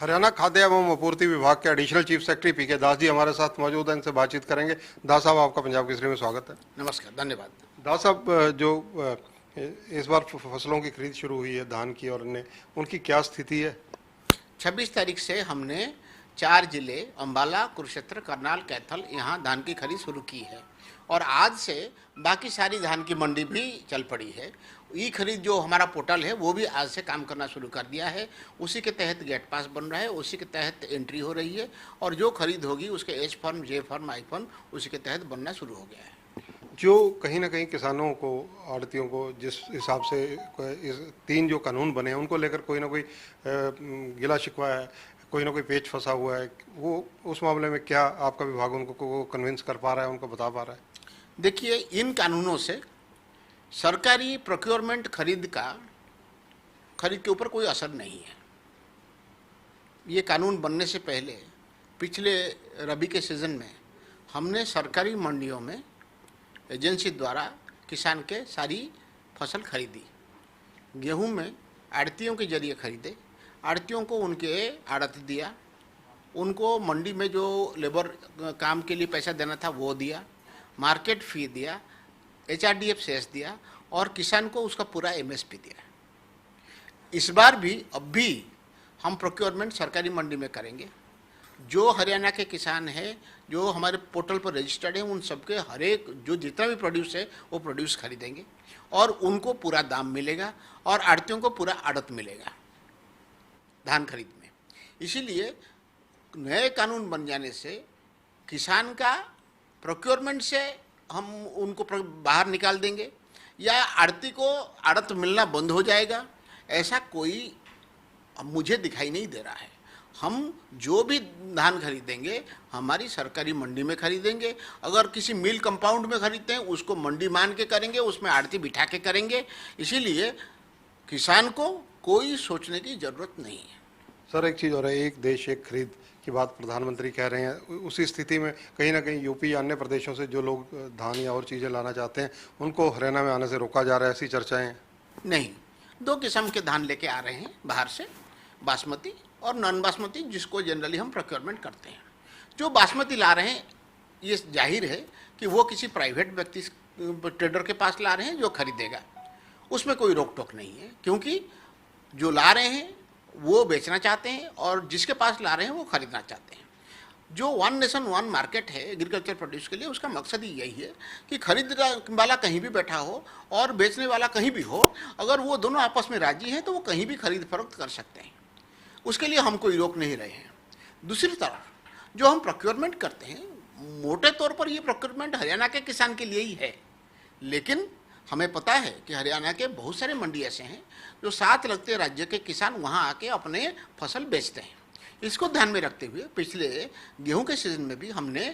हरियाणा खाद्य एवं आपूर्ति विभाग के एडिशनल चीफ सेक्रेटरी पीके दास जी हमारे साथ मौजूद हैं, इनसे बातचीत करेंगे। दास साहब, आपका पंजाब केसरी में स्वागत है। नमस्कार, धन्यवाद। दास साहब, जो इस बार फसलों की खरीद शुरू हुई है धान की और अन्य, उनकी क्या स्थिति है? 26 तारीख से हमने 4 जिले अम्बाला, कुरुक्षेत्र, करनाल, कैथल यहाँ धान की खरीद शुरू की है और आज से बाकी सारी धान की मंडी भी चल पड़ी है। ई खरीद जो हमारा पोर्टल है वो भी आज से काम करना शुरू कर दिया है। उसी के तहत गेट पास बन रहा है, उसी के तहत एंट्री हो रही है और जो खरीद होगी उसके एच फॉर्म, जे फॉर्म, आई फॉर्म उसी के तहत बनना शुरू हो गया है। जो कहीं ना कहीं किसानों को, आड़तियों को जिस हिसाब से इस 3 जो कानून बने हैं उनको लेकर कोई ना कोई गिला शिकवा है, कोई ना कोई पेच फंसा हुआ है, वो उस मामले में क्या आपका विभाग उनको कन्विंस कर पा रहा है, उनको बता पा रहा है? देखिए, इन कानूनों से सरकारी प्रोक्योरमेंट खरीद के ऊपर कोई असर नहीं है। ये कानून बनने से पहले पिछले रबी के सीज़न में हमने सरकारी मंडियों में एजेंसी द्वारा किसान के सारी फसल खरीदी। गेहूं में आड़तियों के जरिए खरीदे, आड़तियों को उनके आड़त दिया, उनको मंडी में जो लेबर काम के लिए पैसा देना था वो दिया, मार्केट फी दिया, HRDF सेस दिया और किसान को उसका पूरा MSP दिया। इस बार भी अब भी हम प्रोक्योरमेंट सरकारी मंडी में करेंगे। जो हरियाणा के किसान हैं, जो हमारे पोर्टल पर रजिस्टर्ड हैं, उन सबके हर एक जो जितना भी प्रोड्यूस है वो प्रोड्यूस खरीदेंगे और उनको पूरा दाम मिलेगा और आड़तियों को पूरा आड़त मिलेगा धान खरीद में। इसीलिए नए कानून बन जाने से किसान का प्रोक्योरमेंट से हम उनको बाहर निकाल देंगे या आड़ती को आड़त मिलना बंद हो जाएगा, ऐसा कोई मुझे दिखाई नहीं दे रहा है। हम जो भी धान खरीदेंगे हमारी सरकारी मंडी में खरीदेंगे। अगर किसी मिल कंपाउंड में खरीदते हैं उसको मंडी मान के करेंगे, उसमें आड़ती बिठा के करेंगे। इसीलिए किसान को कोई सोचने की ज़रूरत नहीं है। सर, एक चीज़ और है, एक देश एक खरीद की बात प्रधानमंत्री कह रहे हैं। उसी स्थिति में कहीं ना कहीं यूपी या अन्य प्रदेशों से जो लोग धान या और चीज़ें लाना चाहते हैं उनको हरियाणा में आने से रोका जा रहा है, ऐसी चर्चाएं? नहीं, 2 किस्म के धान लेके आ रहे हैं बाहर से, बासमती और नॉन बासमती, जिसको जनरली हम प्रोक्योरमेंट करते हैं। जो बासमती ला रहे हैं ये जाहिर है कि वो किसी प्राइवेट व्यक्ति ट्रेडर के पास ला रहे हैं जो खरीदेगा, उसमें कोई रोक टोक नहीं है, क्योंकि जो ला रहे हैं वो बेचना चाहते हैं और जिसके पास ला रहे हैं वो खरीदना चाहते हैं। जो 1 नेशन 1 मार्केट है एग्रीकल्चर प्रोड्यूस के लिए, उसका मकसद ही यही है कि खरीदने वाला कहीं भी बैठा हो और बेचने वाला कहीं भी हो, अगर वो दोनों आपस में राजी हैं तो वो कहीं भी खरीद फरोख्त कर सकते हैं। उसके लिए हम कोई रोक नहीं रहे हैं। दूसरी तरफ जो हम प्रोक्योरमेंट करते हैं, मोटे तौर पर ये प्रोक्योरमेंट हरियाणा के किसान के लिए ही है, लेकिन हमें पता है कि हरियाणा के बहुत सारे मंडी ऐसे हैं जो साथ लगते राज्य के किसान वहाँ आके अपने फसल बेचते हैं। इसको ध्यान में रखते हुए पिछले गेहूं के सीजन में भी हमने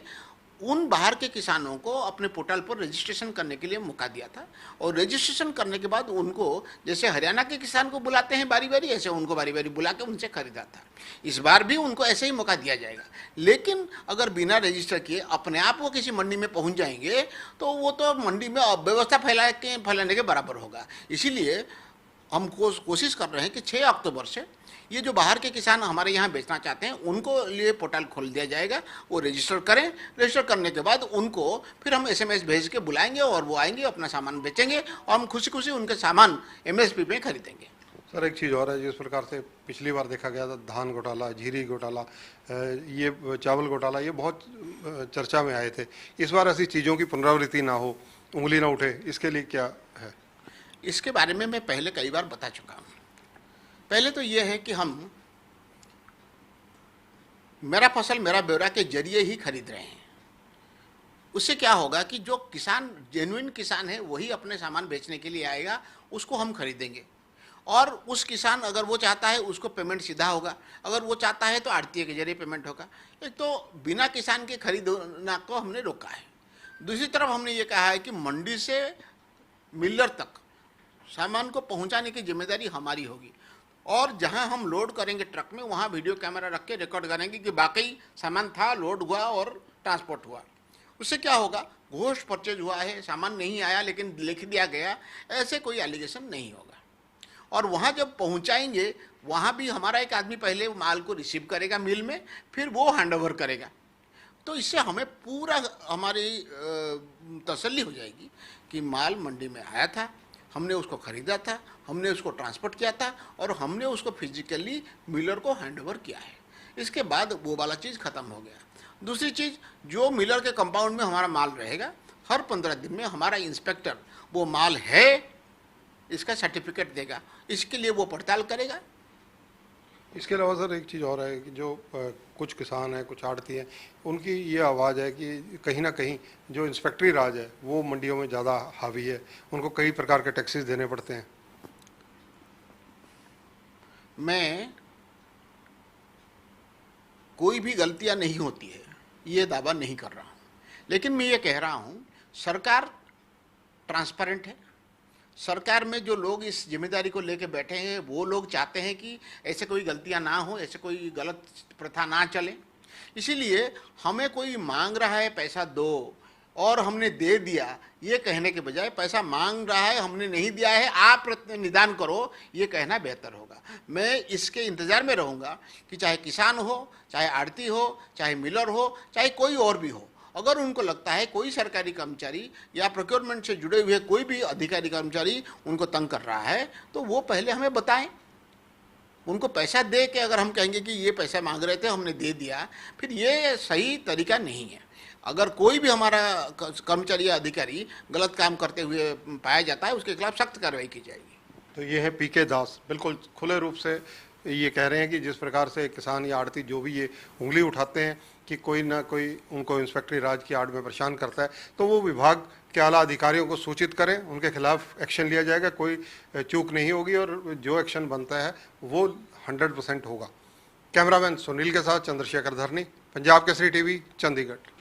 उन बाहर के किसानों को अपने पोर्टल पर रजिस्ट्रेशन करने के लिए मौका दिया था और रजिस्ट्रेशन करने के बाद उनको, जैसे हरियाणा के किसान को बुलाते हैं बारी बारी, ऐसे उनको बारी बारी बुला के उनसे खरीदा था। इस बार भी उनको ऐसे ही मौका दिया जाएगा, लेकिन अगर बिना रजिस्टर किए अपने आप वो किसी मंडी में पहुंच जाएंगे तो वो तो मंडी में अव्यवस्था फैलाने के बराबर होगा। इसीलिए हम कोशिश कर रहे हैं कि 6 अक्टूबर से ये जो बाहर के किसान हमारे यहाँ बेचना चाहते हैं उनको लिए पोर्टल खोल दिया जाएगा, वो रजिस्टर करें। रजिस्टर करने के बाद उनको फिर हम SMS भेज के बुलाएंगे और वो आएंगे, अपना सामान बेचेंगे और हम खुशी खुशी उनके सामान MSP में खरीदेंगे। सर, एक चीज़ और है, जिस प्रकार से पिछली बार देखा गया था, धान घोटाला, जीरी घोटाला, ये चावल घोटाला, ये बहुत चर्चा में आए थे। इस बार ऐसी चीज़ों की पुनरावृत्ति ना हो, उंगली ना उठे, इसके लिए क्या है? इसके बारे में मैं पहले कई बार बता चुका हूँ। पहले तो ये है कि हम मेरा फसल मेरा ब्यौरा के जरिए ही खरीद रहे हैं। उससे क्या होगा कि जो किसान जेन्युइन किसान है वही अपने सामान बेचने के लिए आएगा, उसको हम खरीदेंगे और उस किसान अगर वो चाहता है उसको पेमेंट सीधा होगा, अगर वो चाहता है तो आड़ती के जरिए पेमेंट होगा। एक तो बिना किसान के खरीदना को हमने रोका है। दूसरी तरफ हमने ये कहा है कि मंडी से मिलर तक सामान को पहुंचाने की जिम्मेदारी हमारी होगी और जहां हम लोड करेंगे ट्रक में वहां वीडियो कैमरा रख के रिकॉर्ड करेंगे कि वाकई सामान था, लोड हुआ और ट्रांसपोर्ट हुआ। उससे क्या होगा, घोष परचेज हुआ है, सामान नहीं आया लेकिन लिख दिया गया, ऐसे कोई एलिगेशन नहीं होगा। और वहाँ जब पहुँचाएंगे वहाँ भी हमारा एक आदमी पहले माल को रिसीव करेगा मिल में, फिर वो हैंडओवर करेगा। तो इससे हमें पूरा हमारी तसल्ली हो जाएगी कि माल मंडी में आया था, हमने उसको खरीदा था, हमने उसको ट्रांसपोर्ट किया था और हमने उसको फिजिकली मिलर को हैंडओवर किया है। इसके बाद वो वाला चीज़ ख़त्म हो गया। दूसरी चीज़, जो मिलर के कंपाउंड में हमारा माल रहेगा, हर 15 दिन में हमारा इंस्पेक्टर वो माल है इसका सर्टिफिकेट देगा, इसके लिए वो पड़ताल करेगा। इसके अलावा सर एक चीज़ और है कि जो कुछ किसान हैं, कुछ आड़ती हैं, उनकी ये आवाज़ है कि कहीं ना कहीं जो इंस्पेक्टरी राज है वो मंडियों में ज़्यादा हावी है, उनको कई प्रकार के टैक्सेस देने पड़ते हैं। मैं कोई भी गलतियां नहीं होती है ये दावा नहीं कर रहा हूँ, लेकिन मैं ये कह रहा हूँ सरकार ट्रांसपेरेंट है। सरकार में जो लोग इस जिम्मेदारी को लेकर बैठे हैं वो लोग चाहते हैं कि ऐसे कोई गलतियां ना हो, ऐसे कोई गलत प्रथा ना चले। इसीलिए हमें कोई मांग रहा है पैसा दो और हमने दे दिया ये कहने के बजाय पैसा मांग रहा है हमने नहीं दिया है आप निदान करो, ये कहना बेहतर होगा। मैं इसके इंतज़ार में रहूँगा कि चाहे किसान हो, चाहे आड़ती हो, चाहे मिलर हो, चाहे कोई और भी हो, अगर उनको लगता है कोई सरकारी कर्मचारी या प्रोक्योरमेंट से जुड़े हुए कोई भी अधिकारी कर्मचारी उनको तंग कर रहा है तो वो पहले हमें बताएं। उनको पैसा दे के अगर हम कहेंगे कि ये पैसा मांग रहे थे हमने दे दिया, फिर ये सही तरीका नहीं है। अगर कोई भी हमारा कर्मचारी या अधिकारी गलत काम करते हुए पाया जाता है उसके खिलाफ सख्त कार्रवाई की जाएगी। तो ये है पीके दास, बिल्कुल खुले रूप से ये कह रहे हैं कि जिस प्रकार से किसान या आड़ती जो भी ये उंगली उठाते हैं कि कोई ना कोई उनको इंस्पेक्टरी राज की आड़ में परेशान करता है, तो वो विभाग के आला अधिकारियों को सूचित करें, उनके खिलाफ एक्शन लिया जाएगा, कोई चूक नहीं होगी और जो एक्शन बनता है वो 100% होगा। कैमरामैन सुनील के साथ चंद्रशेखर धरनी, पंजाब केसरी टीवी, चंडीगढ़।